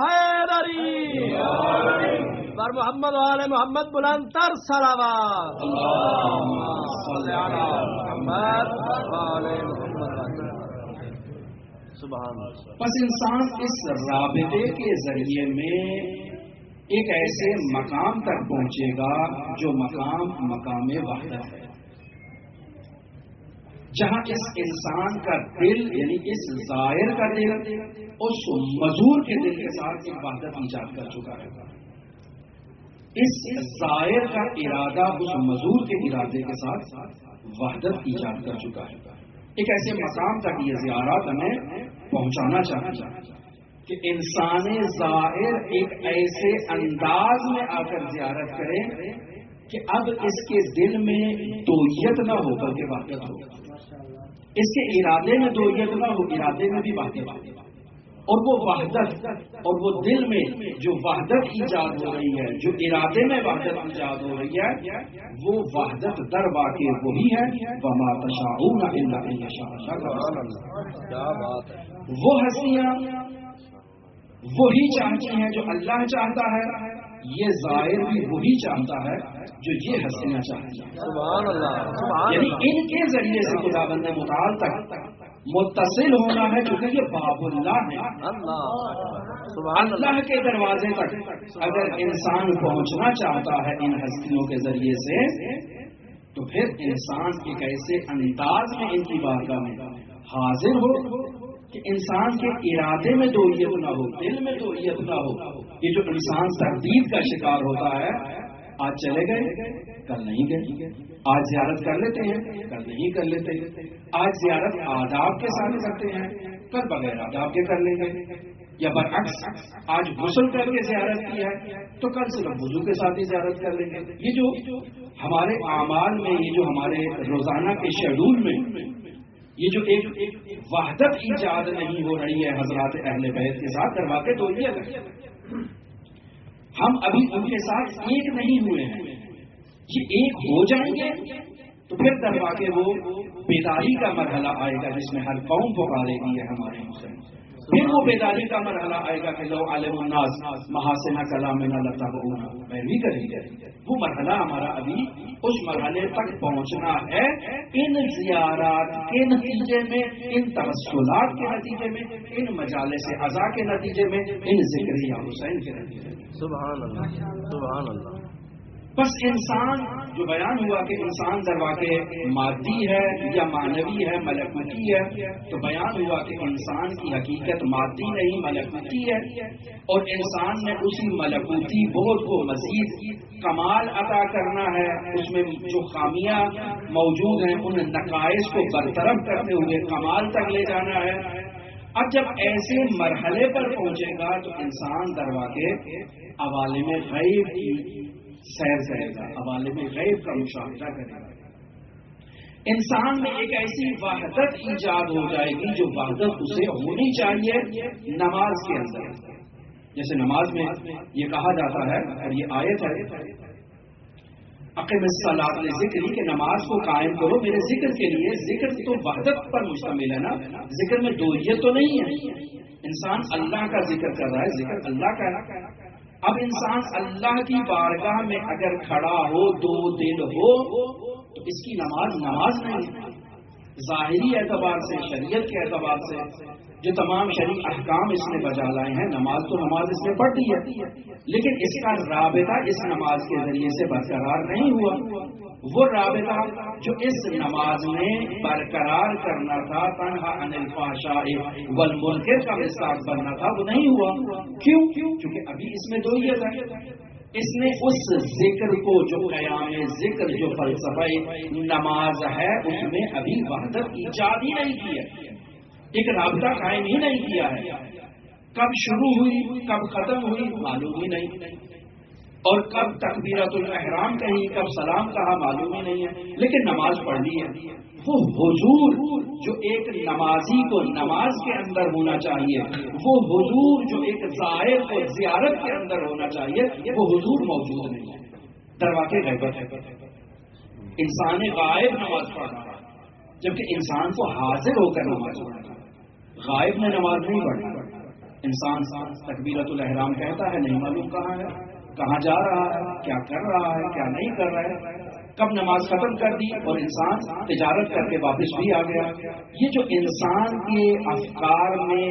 حیدری، بر محمد و آل محمد بلند تر صلوات. صلی علی محمد و آل محمد. سبحان اللہ. بس انسان اس رابطے کے ذریعے میں ایک ایسے مقام تک پہنچے گا جو مقام وحدت ہے، جہاں اس انسان کا دل، یعنی اس ظاہر کا دل اس مزور کے دل کے ساتھ ایک وحدت ایجاد کر چکا ہے. اس ظاہر کا ارادہ اس مزور کے ارادے کے ساتھ وحدت ایجاد کر چکا ہے. ایک ایسے مقام تک یہ زیارات ہمیں پہنچانا چاہتی ہے کہ انسان ظاہر ایک ایسے انداز میں آ کر زیارت کرے کہ اب اس کے دل میں دویت نہ ہو بلکہ وحدت ہو. اس کے ارادے میں دویت نہ ہو، ارادے میں بھی وحدت ہو. اور وہ وحدت اور وہ دل میں جو وحدت ایجاد ہو رہی ہے، جو ارادے میں وحدت ایجاد ہو رہی ہے، وہ وحدت در واقع وہی ہے وما تشاءون الا ان یشاء اللہ۔ کیا بات ہے! وہ ہستیاں وہی چاہتی ہیں جو اللہ چاہتا ہے، یہ ظاہر بھی وہی چاہتا ہے جو یہ ہستیاں چاہتی ہیں۔ سبحان اللہ، سبحان یعنی اللہ، ان کے ذریعے سے خداوند متعال تک متصل ہونا ہے، کیونکہ یہ باب اللہ ہے۔ اللہ سبحان اللہ، اللہ کے دروازے تک اگر انسان پہنچنا چاہتا ہے ان ہستیوں کے ذریعے سے، تو پھر انسان ایک ایسے انداز میں ان کی بارگاہ میں حاضر ہو کہ انسان کے ارادے میں دوئیت نہ ہو، دل میں دوئیت نہ ہو۔ یہ جو انسان تردید کا شکار ہوتا ہے، آج چلے گئے کل نہیں گئے، آج زیارت کر لیتے ہیں کل نہیں کر لیتے، آج زیارت آداب کے ساتھ کرتے ہیں کل بغیر آداب کے کر لیں گے، یا برعکس آج غسل کر کے زیارت کی ہے تو کل صرف وضو کے ساتھ ہی زیارت کر لیں گے۔ یہ جو ہمارے اعمال میں، یہ جو ہمارے روزانہ کے شیڈول میں یہ جو ایک وحدت ایجاد نہیں ہو رہی ہے حضرات اہل بیت کے ساتھ، در واقع تو یہ ہے ہم ابھی ان کے ساتھ ایک نہیں ہوئے ہیں۔ یہ ایک ہو جائیں گے تو پھر در واقع وہ بیداری کا مرحلہ آئے گا جس میں ہر قوم پکارے گی ہے ہمارے حسین۔ پھر وہ بیداری کا مرحلہ آئے گا کہ لو عالم الناس محاسن کلامنا لتبعون، پیروی کریں گے۔ وہ مرحلہ ہمارا ابھی اس مرحلے تک پہنچنا ہے، ان زیارات کے نتیجے میں، ان توسلات کے نتیجے میں، ان مجالس عزا کے نتیجے میں، ان ذکر یا حسین کے نتیجے میں۔ سبحان اللہ، سبحان اللہ۔ بس انسان جو بیان ہوا کہ انسان در واقع مادی ہے یا معنوی ہے، ملکوتی ہے، تو بیان ہوا کہ انسان کی حقیقت مادی نہیں ملکوتی ہے، اور انسان نے اسی ملکوتی بہت کو مزید کمال عطا کرنا ہے، اس میں جو خامیاں موجود ہیں ان نقائص کو برطرف کرتے ہوئے کمال تک لے جانا ہے۔ اب جب ایسے مرحلے پر پہنچے گا تو انسان در واقع عوالم غیب کی سیر کرے گا، عوالم غیب کا مشاہدہ کرے گا۔ انسان میں ایک ایسی وحدت ایجاد ہو جائے گی جو وحدت اسے ہونی چاہیے نماز کے اندر۔ جیسے نماز میں یہ کہا جاتا ہے، اور یہ آیت ہے اقم الصلاۃ لذکری، کہ نماز کو قائم کرو میرے ذکر کے لیے۔ ذکر تو وحدت پر مشتمل ہے نا، ذکر میں دوئیت تو نہیں ہے۔ انسان اللہ کا ذکر کر رہا ہے، ذکر اللہ کا ہے۔ اب انسان اللہ کی بارگاہ میں اگر کھڑا ہو، دو دل ہو، تو اس کی نماز نہیں۔ ظاہری اعتبار سے، شریعت کے اعتبار سے جو تمام شرعی احکام اس نے بجا لائے ہیں، نماز تو نماز اس نے پڑھ دی ہے، لیکن اس کا رابطہ اس نماز کے ذریعے سے برقرار نہیں ہوا۔ وہ رابطہ جو اس نماز میں برقرار کرنا تھا، تنہا عن الفحشاء والمنکر کا مصداق بننا تھا، وہ نہیں ہوا۔ کیوں؟ کیونکہ ابھی اس میں دوئیت ہے۔ اس نے اس ذکر کو جو قیام ذکر، جو فلسفہ نماز ہے، اس میں ابھی وحدت ایجاد ہی نہیں کی ہے، ایک رابطہ قائم ہی نہیں کیا ہے۔ کب شروع ہوئی کب ختم ہوئی معلوم ہی نہیں، اور کب تکبیرۃ الاحرام کہی کب سلام کہا معلوم ہی نہیں ہے، لیکن نماز پڑھ لی ہے۔ وہ حضور جو ایک نمازی کو نماز کے اندر ہونا چاہیے، وہ حضور جو ایک زائر کو زیارت کے اندر ہونا چاہیے، وہ حضور موجود نہیں ہے۔ در واقع غیبت ہے، انسان غائب نماز پڑھ رہا ہے، جبکہ انسان کو حاضر ہو کر نماز پڑھنا ہے، غائب میں نماز نہیں پڑھنا۔ انسان تکبیرۃ الاحرام کہتا ہے، نہیں معلوم کہاں ہے، کہاں جا رہا ہے، کیا کر رہا ہے، کیا نہیں کر رہا ہے، کب نماز ختم کر دی اور انسان تجارت کر کے واپس بھی آ گیا۔ یہ جو انسان کے افکار میں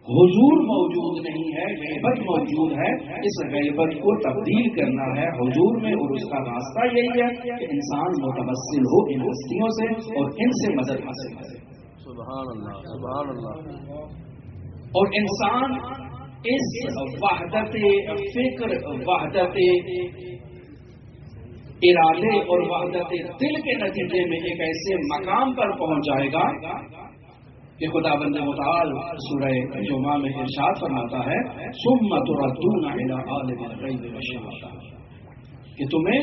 حضور موجود نہیں ہے، غیبت موجود ہے، اس غیبت کو تبدیل کرنا ہے حضور میں، اور اس کا راستہ یہی ہے کہ انسان متوسل ہو ان ہستیوں سے اور ان سے مدد حاصل کرے۔ سبحان اللہ، سبحان اللہ۔ اور انسان اس وحدت فکر، وحدت ارادے اور وحدت دل کے نتیجے میں ایک ایسے مقام پر پہنچ جائے گا کہ خداوند متعال سورہ جمعہ میں ارشاد فرماتا ہے، ثم تردون الی عالم الغیب والشہادہ، کہ تمہیں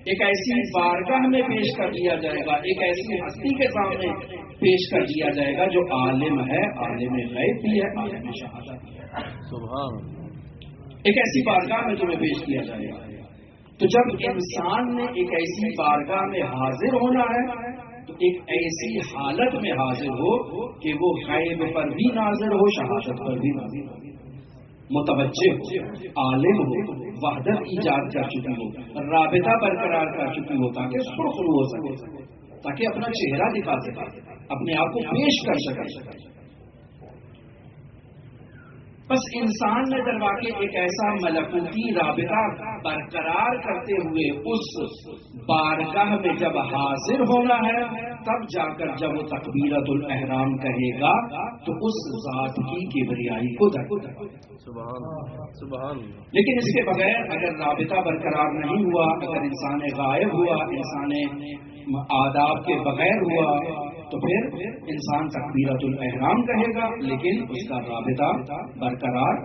ایک ایسی بارگاہ میں پیش کر دیا جائے گا، ایک ایسی ہستی کے سامنے پیش کر دیا جائے گا جو عالم ہے، عالم غیب بھی ہے، عالم شہادت بھی ہے۔ سبحان ایک ایسی بارگاہ میں تمہیں پیش کیا جائے گا۔ تو جب انسان نے ایک ایسی بارگاہ میں حاضر ہونا ہے تو ایک ایسی حالت میں حاضر ہو کہ وہ غیب پر بھی ناظر ہو، شہادت پر بھی ناظر ہو، متوجہ ہو، عالم ہو، وحدت ایجاد کر چکی ہو، رابطہ برقرار کر چکی ہو، تاکہ سرخرو ہو سکے، تاکہ اپنا چہرہ دکھا سکے، اپنے آپ کو پیش کر سکے۔ بس انسان نے در واقع ایک ایسا ملکوتی رابطہ برقرار کرتے ہوئے اس بارگاہ میں جب حاضر ہونا ہے، تب جا کر جب وہ تکبیرۃ الاحرام کہے گا تو اس ذات کی کبریائی کو درک۔ سبحان۔ لیکن اس کے بغیر اگر رابطہ برقرار نہیں ہوا، اگر انسان غائب ہوا، انسان آداب کے بغیر ہوا، تو پھر انسان تکبیرۃ الاحرام کہے گا لیکن اس کا رابطہ برقرار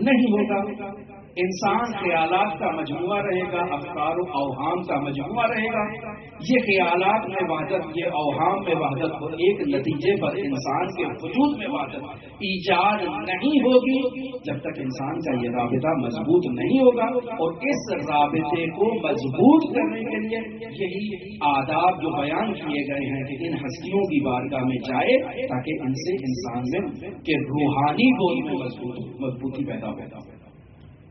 نہیں ہوگا۔ انسان خیالات کا مجموعہ رہے گا، افکار و اوہام کا مجموعہ رہے گا۔ یہ خیالات میں وحدت، یہ اوہام میں وحدت اور ایک نتیجے پر انسان کے وجود میں وحدت ایجاد نہیں ہوگی جب تک انسان کا یہ رابطہ مضبوط نہیں ہوگا۔ اور اس رابطے کو مضبوط کرنے کے لیے یہی آداب جو بیان کیے گئے ہیں کہ ان ہستیوں کی بارگاہ میں جائے تاکہ ان سے انسان میں کہ روحانی گول میں مضبوطی پیدا ہو۔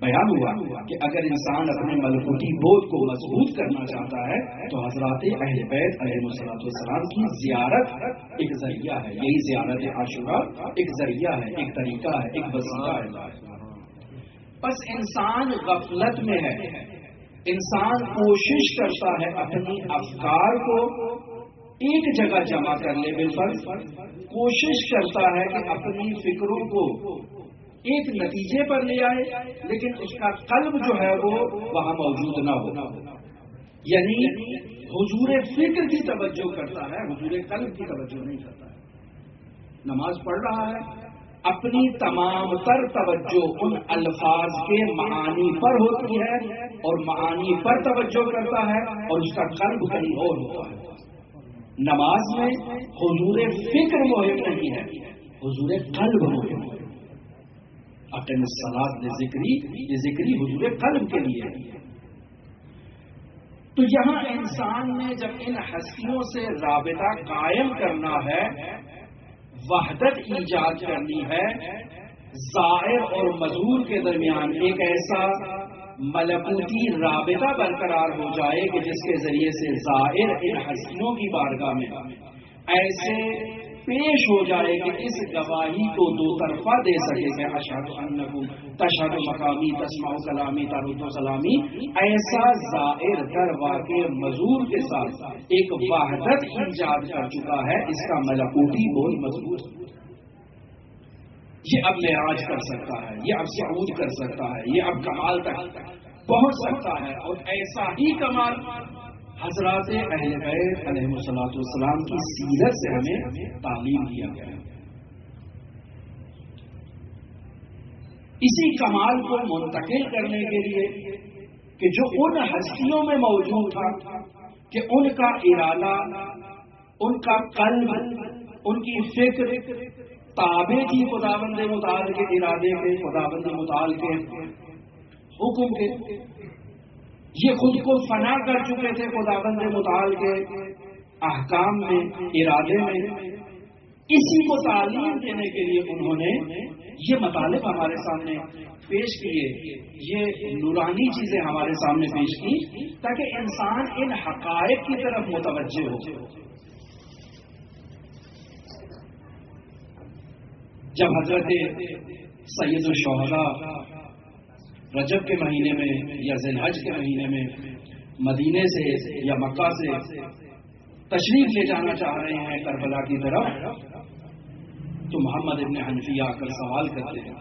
بیان ہوا کہ اگر انسان اپنے ملکوتی بود کو مضبوط کرنا چاہتا ہے تو حضرات اہل بیت علیہ السلام کی زیارت ایک ذریعہ ہے۔ یہی زیارت عاشورہ ایک ذریعہ ہے، ایک طریقہ ہے، ایک وسیلہ ہے۔ بس انسان غفلت میں ہے، انسان کوشش کرتا ہے اپنی افکار کو ایک جگہ جمع کر لے، بالفرض کوشش کرتا ہے کہ اپنی فکروں کو ایک نتیجے پر لے آئے، لیکن اس کا قلب جو ہے وہ وہاں موجود نہ ہو، یعنی حضور فکر کی توجہ کرتا ہے، حضور قلب کی توجہ نہیں کرتا ہے۔ نماز پڑھ رہا ہے، اپنی تمام تر توجہ ان الفاظ کے معانی پر ہوتی ہے اور معانی پر توجہ کرتا ہے اور اس کا قلب کہیں اور ہوتا ہے۔ نماز میں حضور فکر مہم نہیں ہے، حضور قلب مہم ہے۔ اقم الصلاۃ لذکری، یہ ذکری حضور قلب کے لیے ہے۔ تو یہاں انسان نے جب ان ہستیوں سے رابطہ قائم کرنا ہے، وحدت ایجاد کرنی ہے، ظاہر اور مظہور کے درمیان ایک ایسا ملکوتی رابطہ برقرار ہو جائے کہ جس کے ذریعے سے ظاہر ان ہستیوں کی بارگاہ میں ایسے پیش ہو جائے کہ اس گواہی کو دو طرفہ دے سکے کہ اشہد انکم تشہد مقامی تسمع کلامی ترد سلامی، ایسا ظاہر در واقع مظہور کے ساتھ ایک وحدت ایجاد کر چکا ہے۔ اس کا ملکوتی بول مضبوط، یہ اب معراج کر سکتا ہے، یہ اب صعود کر سکتا ہے، یہ اب کمال تک پہنچ سکتا ہے۔ اور ایسا ہی کمال حضرات اہل بیت علیہ السلام کی سیرت سے ہمیں تعلیم دیا گیا ہے۔ اسی کمال کو منتقل کرنے کے لیے کہ جو ان ہستیوں میں موجود تھا کہ ان کا ارادہ، ان کا قلب، ان کی فکر تابع تھی خداوند متعال کے ارادے کے، خداوند متعال کے حکم کے، یہ خود کو فنا کر چکے تھے خداوند متعال کے احکام میں، ارادے میں۔ اسی کو تعلیم دینے کے لیے انہوں نے یہ مطالب ہمارے سامنے پیش کیے، یہ نورانی چیزیں ہمارے سامنے پیش کی تاکہ انسان ان حقائق کی طرف متوجہ ہو۔ جب حضرت سید الشہداء رجب کے مہینے میں یا ذی الحج کے مہینے میں مدینے سے یا مکہ سے تشریف لے جانا چاہ رہے ہیں کربلا کی طرف، تو محمد ابن حنفیہ آ کر سوال کرتے ہیں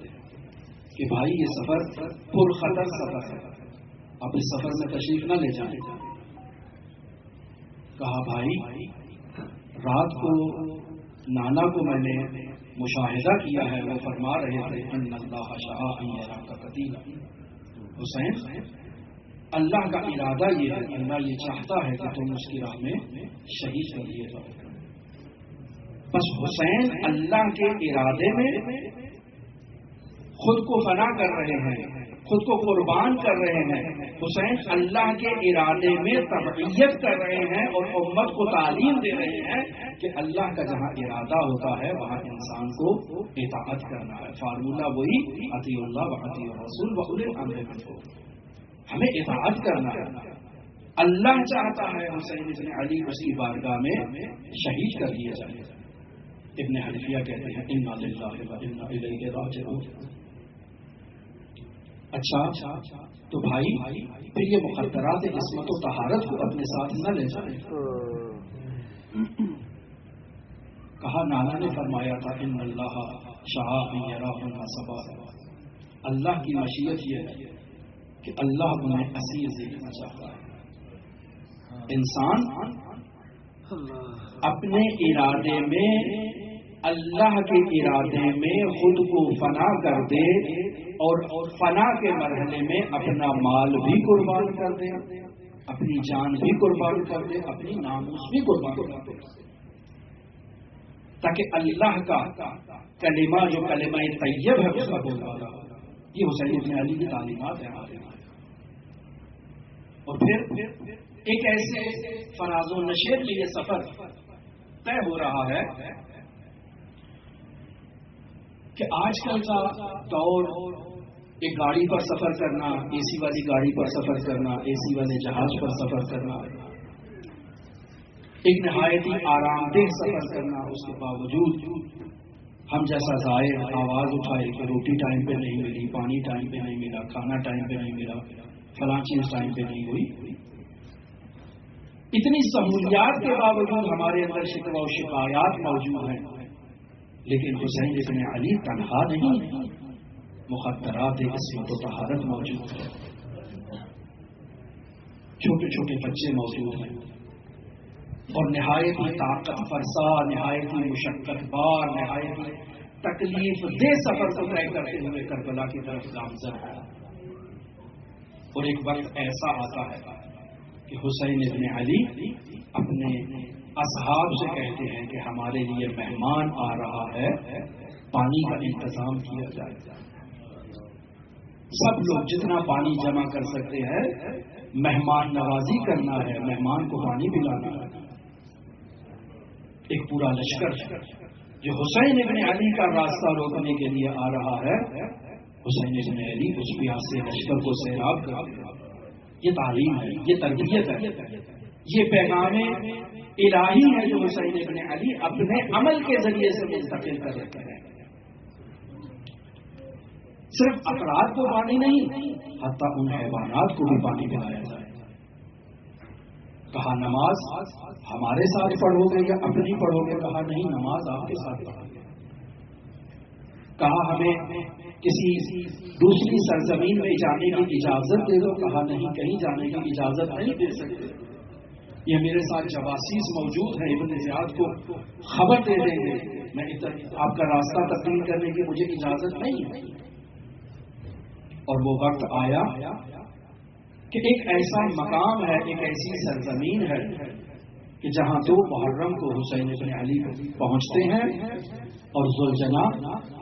کہ بھائی یہ سفر پر خطر سفر ہے، آپ اس سفر میں تشریف نہ لے جائیں۔ کہا بھائی رات کو نانا کو میں نے مشاہدہ کیا ہے، وہ فرما رہے تھے ان اللہ شاء ان یراک قتیلا، حسین اللہ کا ارادہ یہ ہے، اللہ یہ چاہتا ہے کہ تم اس کی راہ میں شہید کر دیے جاؤ۔ بس حسین اللہ کے ارادے میں خود کو فنا کر رہے ہیں، خود کو قربان کر رہے ہیں۔ حسین اللہ کے ارادے میں تبعیت کر رہے ہیں اور امت کو تعلیم دے رہے ہیں کہ اللہ کا جہاں ارادہ ہوتا ہے وہاں انسان کو اطاعت کرنا ہے۔ فارمولہ وہی اطیع اللہ و اطیع الرسول و اولی الامر منکم، ہمیں اطاعت کرنا ہے۔ اللہ چاہتا ہے حسین ابن علی اس کی بارگاہ میں شہید کر دیے جائیں۔ ابن حنفیہ کہتے ہیں انا للہ و انا الیہ راجعون۔ اچھا تو بھائی پھر یہ مقدرات عصمت و طہارت کو اپنے ساتھ نہ لے جائیں۔ کہا نانا نے فرمایا تھا ان اللہ شاء ان یراہ الناس سبا، اللہ کی مشیت یہ ہے کہ اللہ انہیں اسیر دیکھنا چاہتا ہے۔ انسان اپنے ارادے میں اللہ کے ارادے میں خود کو فنا کر دے اور فنا کے مرحلے میں اپنا مال بھی قربان کر دے، اپنی جان بھی قربان کر دے، اپنی ناموس بھی قربان کر دے، تاکہ اللہ کا کلمہ جو کلمہ طیب ہے اس کا بولنا والا، یہ حسین ابن علی کی تعلیمات ہیں ہمارے۔ اور پھر ایک ایسے فراز و نشیب میں یہ سفر طے ہو رہا ہے کہ آج کل کا دور ایک گاڑی پر سفر کرنا، اے سی والی گاڑی پر سفر کرنا، اے سی والے جہاز پر سفر کرنا، ایک نہایت ہی آرام دہ سفر کرنا، اس کے باوجود ہم جیسا ظاہر آواز اٹھائے کہ روٹی ٹائم پہ نہیں ملی، پانی ٹائم پہ نہیں ملا، کھانا ٹائم پہ نہیں ملا، فلاں چیز ٹائم پہ نہیں ہوئی۔ اتنی سہولیات کے باوجود ہمارے اندر شکوہ و شکایات موجود ہیں، لیکن حسین ابن علی تنہا نہیں، مقدرات عصمت و طہارت موجود ہے، چھوٹے چھوٹے بچے موجود ہیں، اور نہایت ہی طاقت فرسا، نہایت ہی مشقت بار، نہایت ہی تکلیف دہ سفر کو طے کرتے ہوئے کربلا کی طرف گامزن ہے۔ اور ایک وقت ایسا آتا ہے کہ حسین ابن علی اپنے اصحاب سے کہتے ہیں کہ ہمارے لیے مہمان آ رہا ہے، پانی کا انتظام کیا جائے۔ سب لوگ جتنا پانی جمع کر سکتے ہیں، مہمان نوازی کرنا ہے، مہمان کو پانی پلانا ہے۔ ایک پورا لشکر جو حسین ابن علی کا راستہ روکنے کے لیے آ رہا ہے، حسین ابن علی اس پیاسے لشکر کو سیراب کر دیا۔ یہ تعلیم ہے، یہ تربیت ہے، یہ پیغام الہی ہے جو حسین ابن علی اپنے عمل کے ذریعے سے منتقل کر رہے ہیں۔ صرف افراد کو پانی نہیں، حتیٰ ان حیوانات کو بھی پانی پلایا جائے۔ کہا نماز ہمارے ساتھ پڑھو گے یا اپنی پڑھو گے؟ کہا نہیں، نماز آپ کے ساتھ پڑھو گے۔ کہا ہمیں کسی دوسری سرزمین میں جانے کی اجازت دے دو؟ کہا نہیں، کہیں جانے کی اجازت نہیں دے سکتے، یہ میرے ساتھ جواسیس موجود ہیں، ابن زیاد کو خبر دے دیں گے، میں آپ کا راستہ تبدیل کرنے کی مجھے اجازت نہیں ہے۔ اور وہ وقت آیا کہ ایک ایسا مقام ہے، ایک ایسی سرزمین ہے کہ جہاں 2 محرم کو حسین ابن علی پہنچتے ہیں اور ذوالجنا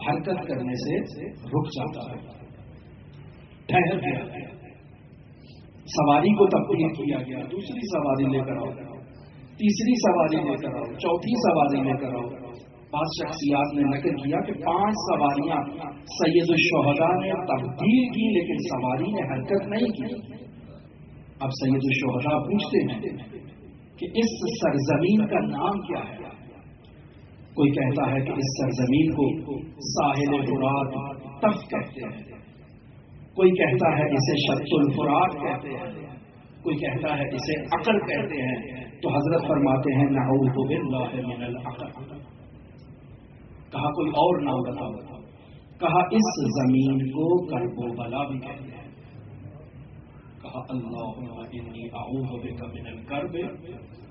حرکت کرنے سے رک جاتا ہے، ٹھہر گیا، سواری کو تبدیل کیا گیا، دوسری سواری لے کر آؤ، تیسری سواری لے کر آؤ، چوتھی سواری لے کر آؤ۔ بعض شخصیات نے نقل کیا کہ 5 سواریاں سید الشہداء نے تبدیل کی، لیکن سواری نے حرکت نہیں کی۔ اب سید الشہداء پوچھتے ہیں کہ اس سرزمین کا نام کیا ہے؟ کوئی کہتا ہے کہ اس سرزمین کو ساحل فرات طف کہتے ہیں، کوئی کہتا ہے اسے شط الفرات کہتے ہیں، کوئی کہتا ہے اسے عقر کہتے ہیں۔ تو حضرت فرماتے ہیں نعوذ باللہ من العقر۔ کہا کوئی اور نام بتاؤ؟ کہا اس زمین کو کرب و بلا بھی کہتے ہیں۔ کہا اللہم انی اعوذ بک من الکرب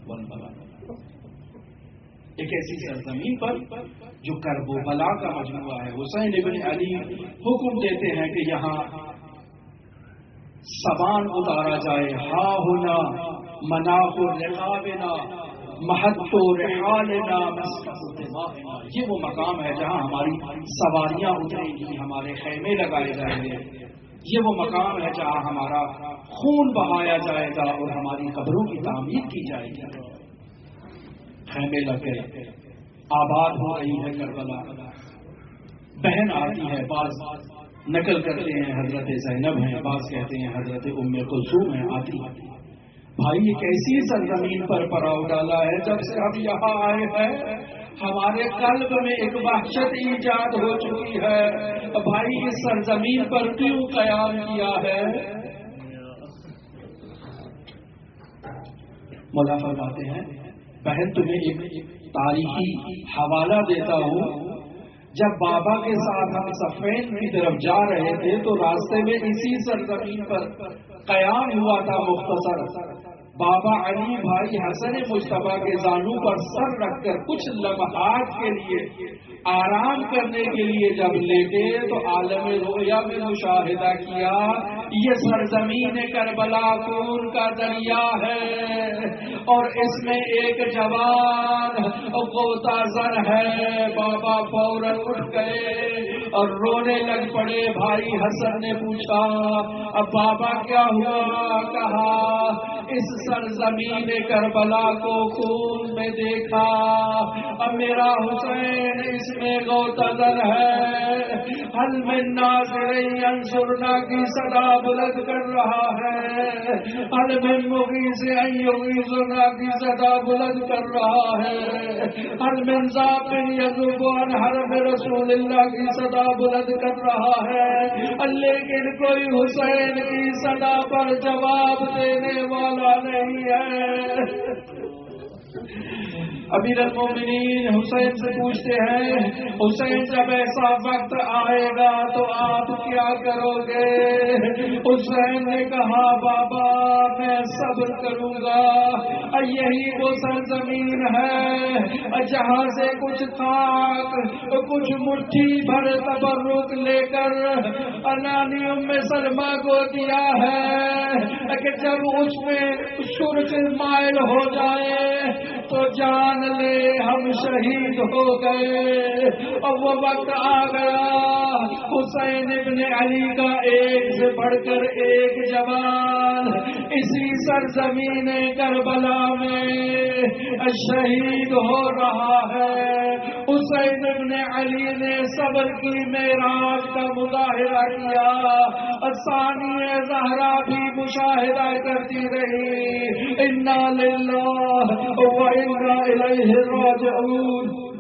والبلا۔ ایک ایسی سرزمین پر جو کرب و بلا کا مجموعہ ہے۔ حسین ابن علی حکم دیتے ہیں کہ یہاں سبان اتارا جائے، ہا ہونا مناف رقابنا محت رحالنا مسکت دماغنا، یہ وہ مقام ہے جہاں ہماری سواریاں اتریں گی، ہمارے خیمے لگائے جائیں گے، یہ وہ مقام ہے جہاں ہمارا خون بہایا جائے گا اور ہماری قبروں کی تعمیر کی جائے گی۔ خیمے لگ گئے، آباد ہو رہی ہے کربلا۔ بہن آتی ہے، بعض نقل کرتے ہیں حضرت زینب ہیں، بعض کہتے ہیں حضرت ام کلثوم ہیں، آتی بھائی یہ کیسی سرزمین پر پڑاؤ ڈالا ہے، جب سے ہم یہاں آئے ہیں ہمارے قلب میں ایک وحشت ایجاد ہو چکی ہے، بھائی اس سرزمین پر کیوں قیام کیا ہے؟ مولا فرماتے ہیں بہن تمہیں ایک تاریخی حوالہ دیتا ہوں، جب بابا کے ساتھ ہم صفین کی طرف جا رہے تھے تو راستے میں اسی سرزمین پر قیام ہوا تھا مختصر۔ بابا علی بھائی حسن مجتبیٰ کے زانو پر سر رکھ کر کچھ لمحات کے لیے آرام کرنے کے لیے جب لیٹے تو عالم رؤیا میں مشاہدہ کیا یہ سرزمین کربلا خون کا دریا ہے اور اس میں ایک جوان غوطہ زن ہے۔ بابا فوراً اٹھ گئے اور رونے لگ پڑے۔ بھائی حسن نے پوچھا اب بابا کیا ہوا؟ کہا اس سرزمین کربلا کو خون میں دیکھا، اب میرا حسین اس میں غوطہ زن ہے، حل من ناظر ینصرنا کی صدا بلند کر رہا ہے، حل من مغیث ان یغیثنا کی صدا بلند کر رہا ہے، حل من ذاب یذب عن حرم رسول اللہ کی صدا بلند کر رہا ہے، لیکن کوئی حسین کی صدا پر جواب دینے والا نہیں ہے۔ امیر المومنین حسین سے پوچھتے ہیں حسین جب ایسا وقت آئے گا تو آپ کیا کرو گے؟ حسین نے کہا بابا میں صبر کروں گا، یہی وہ سرزمین ہے جہاں سے کچھ خاک کچھ مٹھی بھر تبرک لے کر انانی ام سلمہ کو دیا ہے کہ جب اس میں سرخ مائل ہو جائے تو جان لے ہم شہید ہو گئے۔ اور وہ وقت آ گیا حسین ابن علی کا ایک سے بڑھ کر ایک جوان اسی سرزمین کربلا میں شہید ہو رہا ہے۔ حسین ابن علی نے صبر کی معراج کا مظاہرہ کیا، ثانیہ زہرا بھی مشاہدہ کرتی رہی، انا للہ و انا الیہ راجعون۔